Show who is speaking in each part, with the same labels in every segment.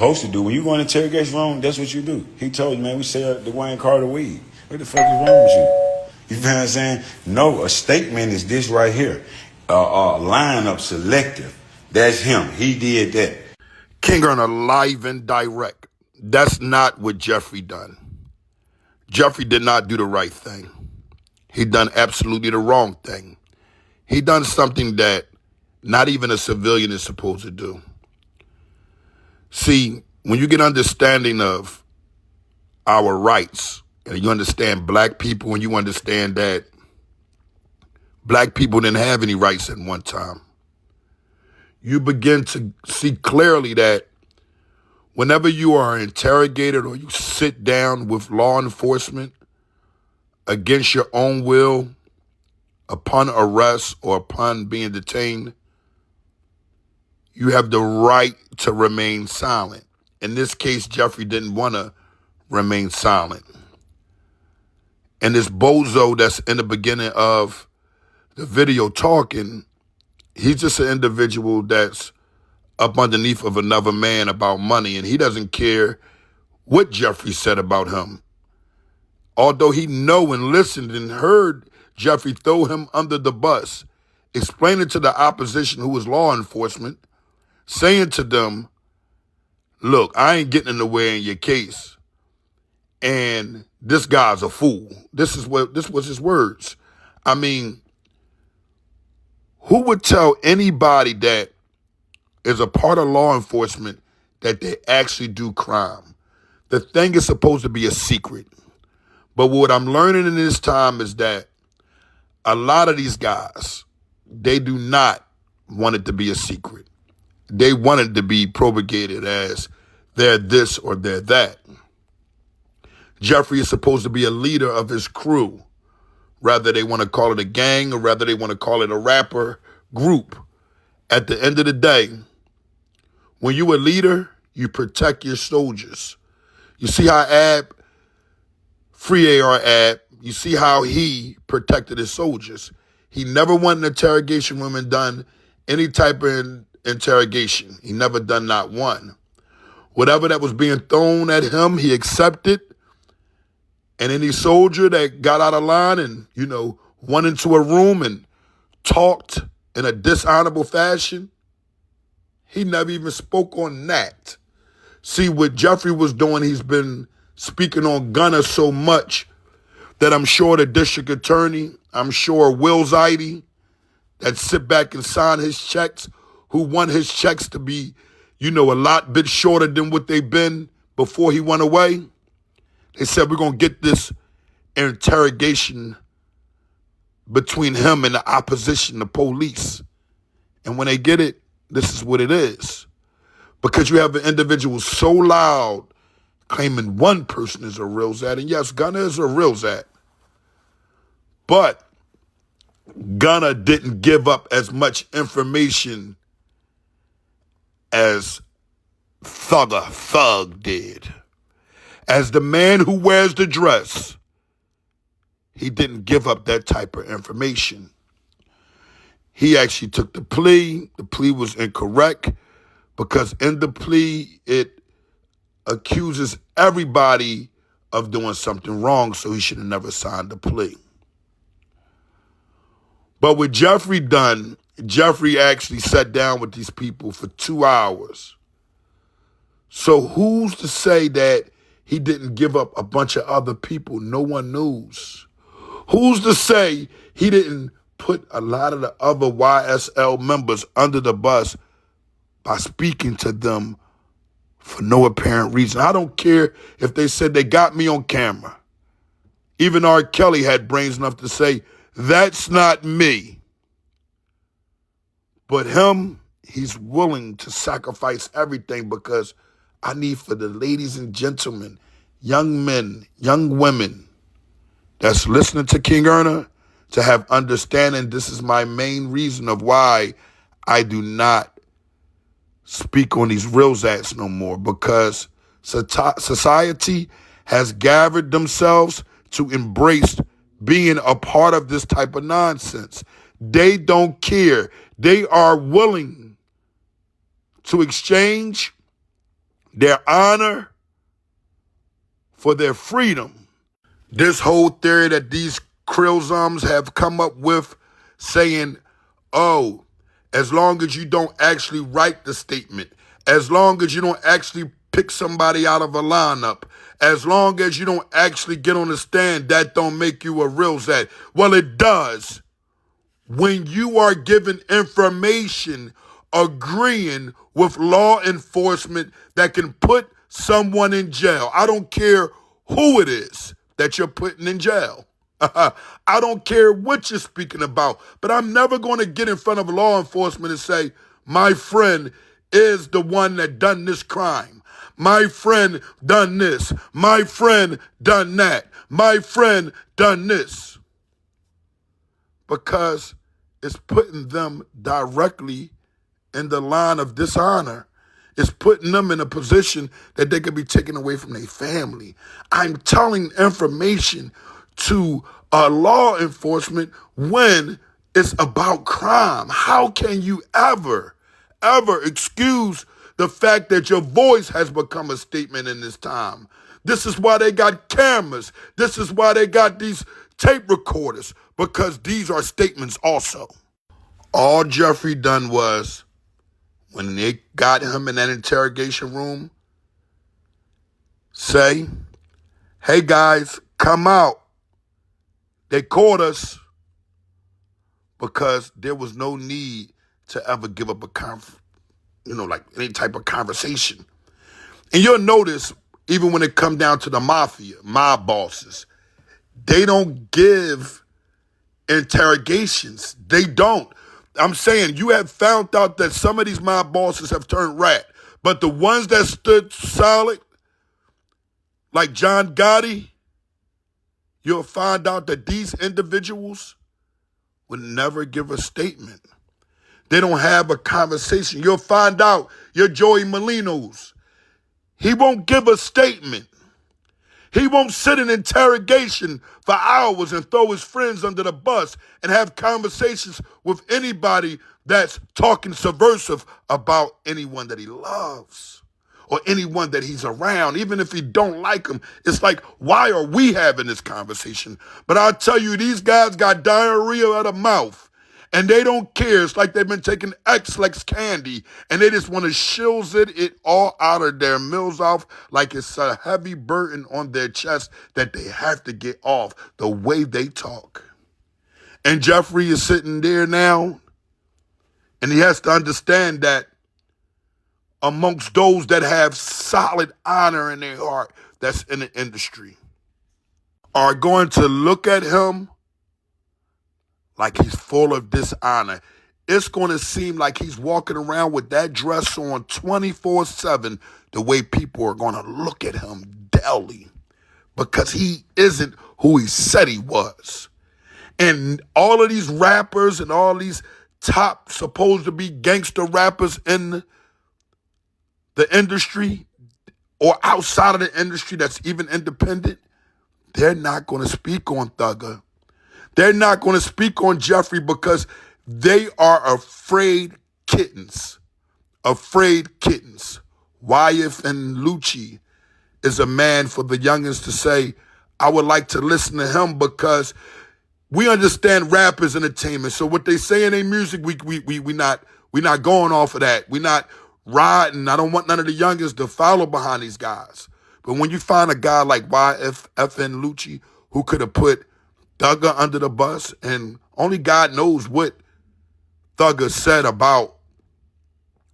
Speaker 1: Supposed to do. When you go in the interrogation room, that's what you do. He told you, man, we sell the Wayne Carter weed. What the fuck is wrong with you? You feel what I'm saying? No, a statement is this right here. Lineup selective. That's him. He did that.
Speaker 2: King Erner live and direct. That's not what Jeffrey done. Jeffrey did not do the right thing. He done absolutely the wrong thing. He done something that not even a civilian is supposed to do. See, when you get understanding of our rights, and you understand black people, and you understand that black people didn't have any rights at one time, you begin to see clearly that whenever you are interrogated or you sit down with law enforcement against your own will, upon arrest or upon being detained, you have the right to remain silent. In this case, Jeffrey didn't want to remain silent. And this bozo that's in the beginning of the video talking, he's just an individual that's up underneath of another man about money, and he doesn't care what Jeffrey said about him. Although he know and listened and heard Jeffrey throw him under the bus, explaining to the opposition, who was law enforcement, saying to them, look, I ain't getting in the way in your case, and this guy's a fool. This was his words. I mean, who would tell anybody that is a part of law enforcement that they actually do crime? The thing is supposed to be a secret. But what I'm learning in this time is that a lot of these guys, they do not want it to be a secret. They want it to be propagated as they're this or they're that. Jeffrey is supposed to be a leader of his crew. Rather they want to call it a gang or rather they want to call it a rapper group. At the end of the day, when you're a leader, you protect your soldiers. You see how Free AR Ab, you see how he protected his soldiers. He never wanted an interrogation room and done any type of interrogation. He never done not one. Whatever that was being thrown at him, he accepted. And any soldier that got out of line and, went into a room and talked in a dishonorable fashion, he never even spoke on that. See, what Jeffrey was doing, he's been speaking on Gunner so much that I'm sure the district attorney, I'm sure Will Zaidi, that sit back and sign his checks, who want his checks to be, a lot bit shorter than what they've been before he went away. They said, we're going to get this interrogation between him and the opposition, the police. And when they get it, this is what it is. Because you have an individual so loud claiming one person is a real Zat. And yes, Gunner is a real Zat. But Gunner didn't give up as much information as Thug did. As the man who wears the dress, he didn't give up that type of information. He actually took the plea. The plea was incorrect because in the plea, it accuses everybody of doing something wrong, so he should have never signed the plea. But with Jeffrey done, Jeffrey actually sat down with these people for 2 hours. So who's to say that he didn't give up a bunch of other people? No one knows. Who's to say he didn't put a lot of the other YSL members under the bus by speaking to them for no apparent reason? I don't care if they said they got me on camera. Even R. Kelly had brains enough to say, that's not me. But him, he's willing to sacrifice everything because I need for the ladies and gentlemen, young men, young women that's listening to King Erner to have understanding. This is my main reason of why I do not speak on these real Zats no more, because society has gathered themselves to embrace being a part of this type of nonsense. They don't care. They are willing to exchange their honor, for their freedom. This whole theory that these Krilzums have come up with saying, oh, as long as you don't actually write the statement, as long as you don't actually pick somebody out of a lineup, as long as you don't actually get on the stand, that don't make you a real Zat. Well, it does. When you are given information agreeing with law enforcement that can put someone in jail. I don't care who it is that you're putting in jail. I don't care what you're speaking about, but I'm never going to get in front of law enforcement and say, my friend is the one that done this crime. My friend done this. My friend done that. My friend done this. Because it's putting them directly in the line of dishonor. It's putting them in a position that they could be taken away from their family. I'm telling information to law enforcement when it's about crime. How can you ever excuse the fact that your voice has become a statement in this time? This is why they got cameras. This is why they got these tape recorders, because these are statements also. All Jeffrey done was, when they got him in that interrogation room, say, hey guys, come out. They caught us, because there was no need to ever give up like any type of conversation. And you'll notice, even when it come down to the mafia, mob bosses, they don't give interrogations. They don't. I'm saying you have found out that some of these mob bosses have turned rat, but the ones that stood solid, like John Gotti, you'll find out that these individuals would never give a statement. They don't have a conversation. You'll find out your Joey Molinos, he won't give a statement. He won't sit in interrogation for hours and throw his friends under the bus and have conversations with anybody that's talking subversive about anyone that he loves or anyone that he's around, even if he don't like him. It's like, why are we having this conversation? But I'll tell you, these guys got diarrhea out of mouth. And they don't care. It's like they've been taking X-Lex candy, and they just want to shields it all out of their mills off like it's a heavy burden on their chest that they have to get off the way they talk. And Jeffrey is sitting there now, and he has to understand that amongst those that have solid honor in their heart that's in the industry are going to look at him like he's full of dishonor. It's going to seem like he's walking around with that dress on 24/7, the way people are going to look at him daily, because he isn't who he said he was. And all of these rappers and all these top supposed to be gangster rappers in the industry or outside of the industry that's even independent, they're not going to speak on Thugger. They're not going to speak on Jeffrey because they are afraid kittens. Afraid kittens. Wyeth and Lucci is a man for the youngins to say, I would like to listen to him because we understand rap is entertainment. So what they say in their music, we not going off of that. We not riding. I don't want none of the youngins to follow behind these guys. But when you find a guy like YFN Lucci who could have put Thugger under the bus, and only God knows what Thugger said about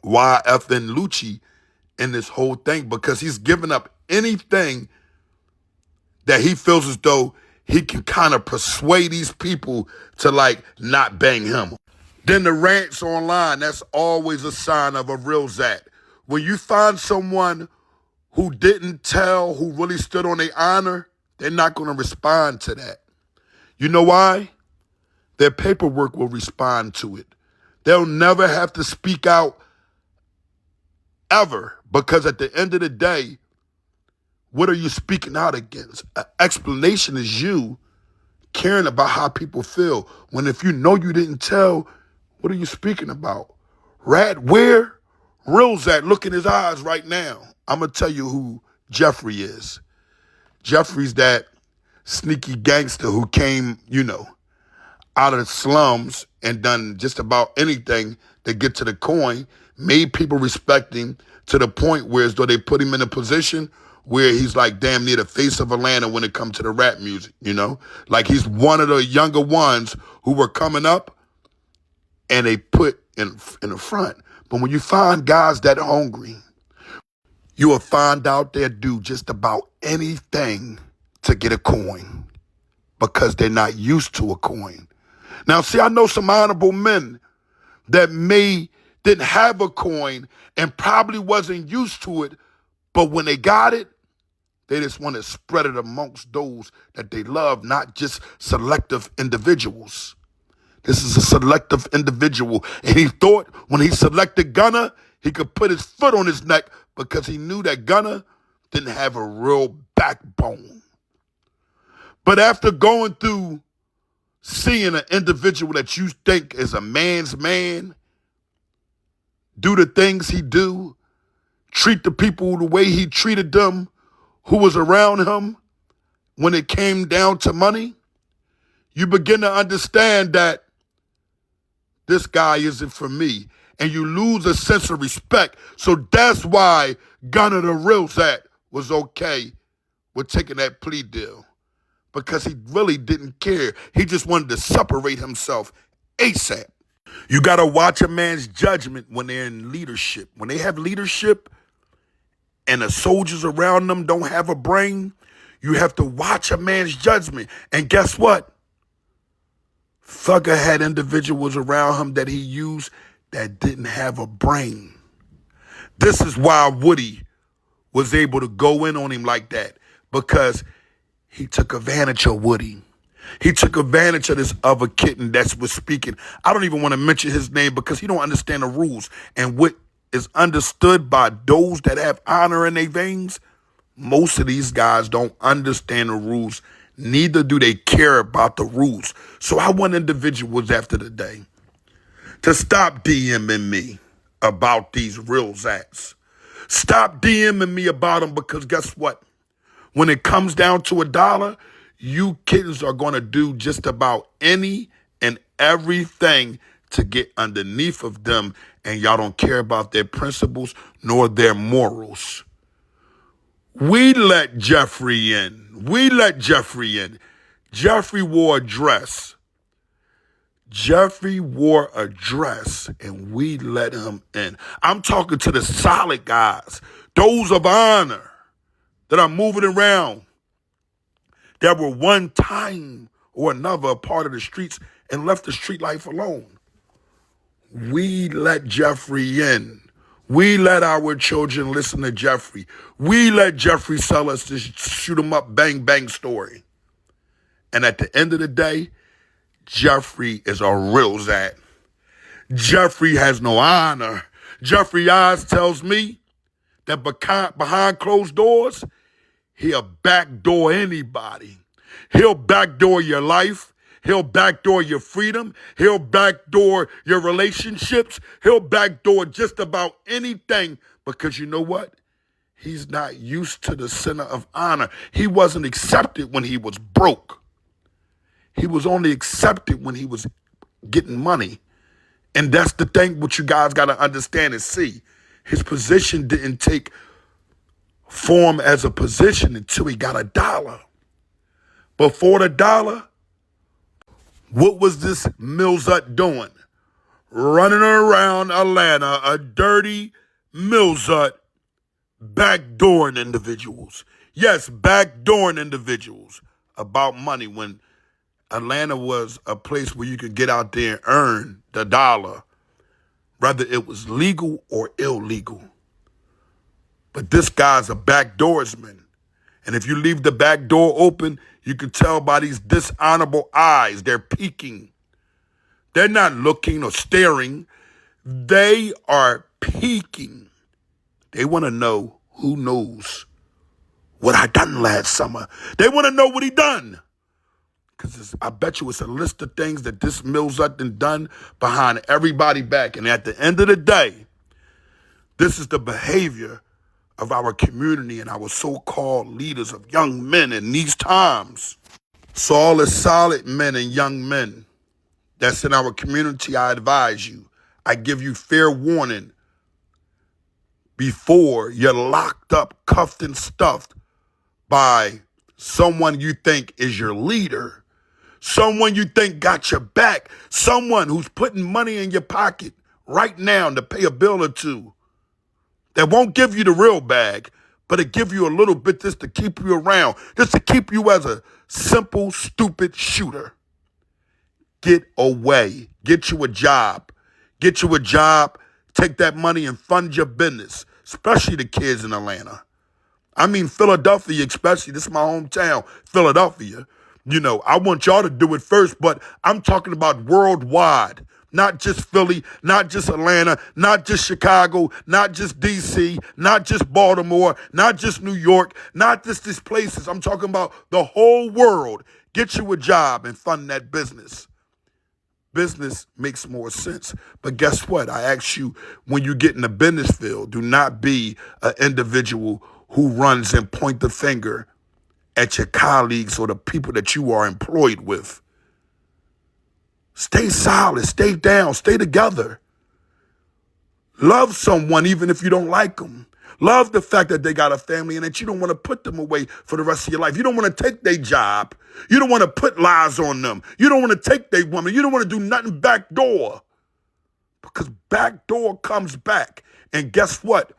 Speaker 2: YFN Lucci in this whole thing, because he's given up anything that he feels as though he can kind of persuade these people to like not bang him. Then the rants online, that's always a sign of a real Zat. When you find someone who didn't tell, who really stood on their honor, they're not going to respond to that. You know why? Their paperwork will respond to it. They'll never have to speak out ever, because at the end of the day, what are you speaking out against? An explanation is you caring about how people feel. When if you know you didn't tell, what are you speaking about? Rat where? Real's at, look in his eyes right now. I'm going to tell you who Jeffrey is. Jeffrey's that sneaky gangster who came, out of the slums and done just about anything to get to the coin, made people respect him to the point where as though they put him in a position where he's like damn near the face of Atlanta when it comes to the rap music, Like he's one of the younger ones who were coming up and they put in the front. But when you find guys that hungry, you will find out they'll do just about anything to get a coin because they're not used to a coin. Now, see, I know some honorable men that didn't have a coin and probably wasn't used to it, but when they got it, they just want to spread it amongst those that they love, not just selective individuals. This is a selective individual, and he thought when he selected Gunna, he could put his foot on his neck because he knew that Gunna didn't have a real backbone. But after going through seeing an individual that you think is a man's man, do the things he do, treat the people the way he treated them who was around him when it came down to money, you begin to understand that this guy isn't for me. And you lose a sense of respect. So that's why Gunna the Real Zat was okay with taking that plea deal. Because he really didn't care. He just wanted to separate himself ASAP. You got to watch a man's judgment when they're in leadership. When they have leadership and the soldiers around them don't have a brain, you have to watch a man's judgment. And guess what? Thugger had individuals around him that he used that didn't have a brain. This is why Woody was able to go in on him like that, because he took advantage of Woody. He took advantage of this other kitten that was speaking. I don't even want to mention his name because he don't understand the rules. And what is understood by those that have honor in their veins, most of these guys don't understand the rules. Neither do they care about the rules. So I want individuals after the day to stop DMing me about these real Zats. Stop DMing me about them, because guess what? When it comes down to $1, you kittens are going to do just about any and everything to get underneath of them, and y'all don't care about their principles nor their morals. We let Jeffrey in. Jeffrey wore a dress. And we let him in. I'm talking to the solid guys, those of honor that are moving around, that were one time or another a part of the streets and left the street life alone. We let Jeffrey in. We let our children listen to Jeffrey. We let Jeffrey sell us this shoot 'em up, bang, bang story. And at the end of the day, Jeffrey is a real Zat. Jeffrey has no honor. Jeffrey eyes tells me that behind closed doors, he'll backdoor anybody. He'll backdoor your life. He'll backdoor your freedom. He'll backdoor your relationships. He'll backdoor just about anything, because you know what? He's not used to the center of honor. He wasn't accepted when he was broke. He was only accepted when he was getting money. And that's the thing what you guys got to understand and see. His position didn't take form as a position until he got $1. Before the dollar, what was this Millsut doing? Running around Atlanta, a dirty Millsut, backdooring individuals. Yes, backdooring individuals about money when Atlanta was a place where you could get out there and earn the dollar, whether it was legal or illegal. But this guy's a backdoorsman. And if you leave the back door open, you can tell by these dishonorable eyes. They're peeking. They're not looking or staring. They are peeking. They want to know who knows what I done last summer. They want to know what he done. Because I bet you it's a list of things that this Millsut done behind everybody back. And at the end of the day, This is the behavior of our community and our so-called leaders of young men in these times. So all the solid men and young men that's in our community, I advise you. I give you fair warning before you're locked up, cuffed, and stuffed by someone you think is your leader, someone you think got your back, someone who's putting money in your pocket right now to pay a bill or two that won't give you the real bag, but it give you a little bit just to keep you around, just to keep you as a simple, stupid shooter. Get away. Get you a job. Get you a job. Take that money and fund your business, especially the kids in Atlanta. I mean, Philadelphia, especially. This is my hometown, Philadelphia. You know, I want y'all to do it first, but I'm talking about worldwide. Not just Philly, not just Atlanta, not just Chicago, not just D.C., not just Baltimore, not just New York, not just these places. I'm talking about the whole world. Get you a job and fund that business. Business makes more sense. But guess what? I ask you, when you get in the business field, do not be an individual who runs and point the finger at your colleagues or the people that you are employed with. Stay solid, stay down, stay together. Love someone even if you don't like them. Love the fact that they got a family and that you don't want to put them away for the rest of your life. You don't want to take their job. You don't want to put lies on them. You don't want to take their woman. You don't want to do nothing backdoor. Because backdoor comes back. And guess what?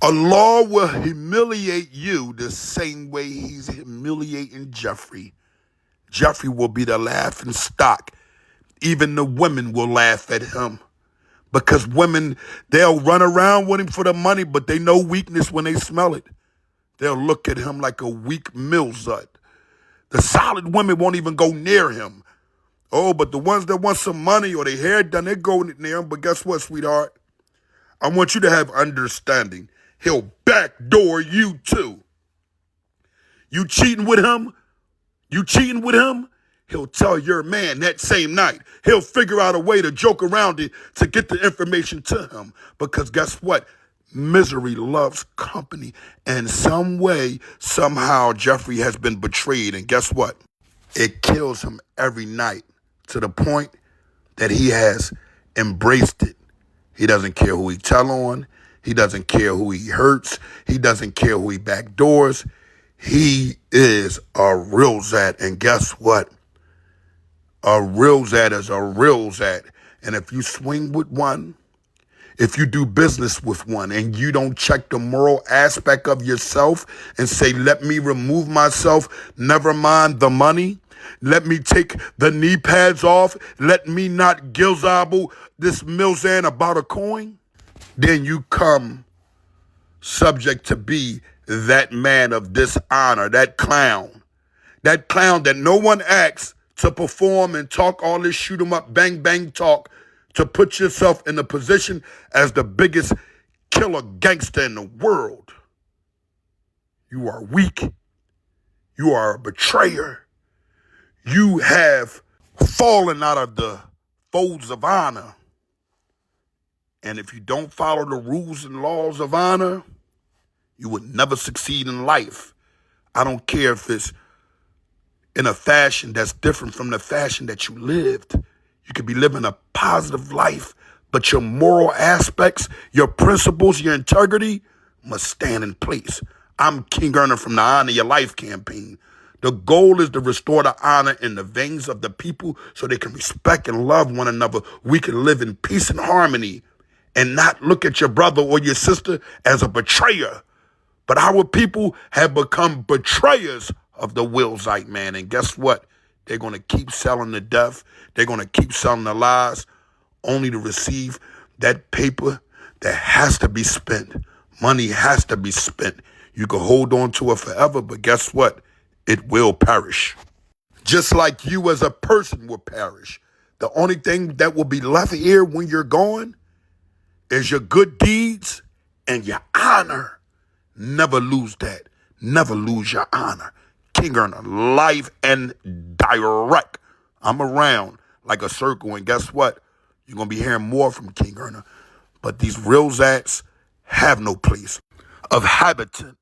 Speaker 2: Allah will humiliate you the same way he's humiliating Jeffrey. Jeffrey will be the laughing stock. Even the women will laugh at him. Because women, they'll run around with him for the money, but they know weakness when they smell it. They'll look at him like a weak millsut. The solid women won't even go near him. Oh, but the ones that want some money or their hair done, they go near him. But guess what, sweetheart? I want you to have understanding. He'll backdoor you too. You cheating with him? You cheating with him? He'll tell your man that same night. He'll figure out a way to joke around it to get the information to him. Because guess what? Misery loves company. And some way, somehow, Jeffrey has been betrayed. And guess what? It kills him every night to the point that he has embraced it. He doesn't care who he tell on. He doesn't care who he hurts. He doesn't care who he backdoors. He is a real Zat. And guess what? A real Zat is a real Zat. And if you swing with one, if you do business with one and you don't check the moral aspect of yourself and say, let me remove myself, never mind the money, let me take the knee pads off, let me not gilzable this Milzan about a coin, then you come subject to be that man of dishonor, that clown that no one asks to perform and talk all this shoot 'em up, bang, bang talk, to put yourself in a position as the biggest killer gangster in the world. You are weak. You are a betrayer. You have fallen out of the folds of honor. And if you don't follow the rules and laws of honor, you would never succeed in life. I don't care if it's in a fashion that's different from the fashion that you lived. You could be living a positive life, but your moral aspects, your principles, your integrity must stand in place. I'm King Erner from the Honor Your Life campaign. The goal is to restore the honor in the veins of the people so they can respect and love one another. We can live in peace and harmony and not look at your brother or your sister as a betrayer. But our people have become betrayers of the Wilzite man. And guess what? They're going to keep selling the death. They're going to keep selling the lies only to receive that paper that has to be spent. Money has to be spent. You can hold on to it forever, but guess what? It will perish. Just like you as a person will perish. The only thing that will be left here when you're gone is your good deeds and your honor. Never lose that. Never lose your honor. King Erner, live and direct. I'm around like a circle, and guess what? You're going to be hearing more from King Erner. But these real Zats have no place of habitant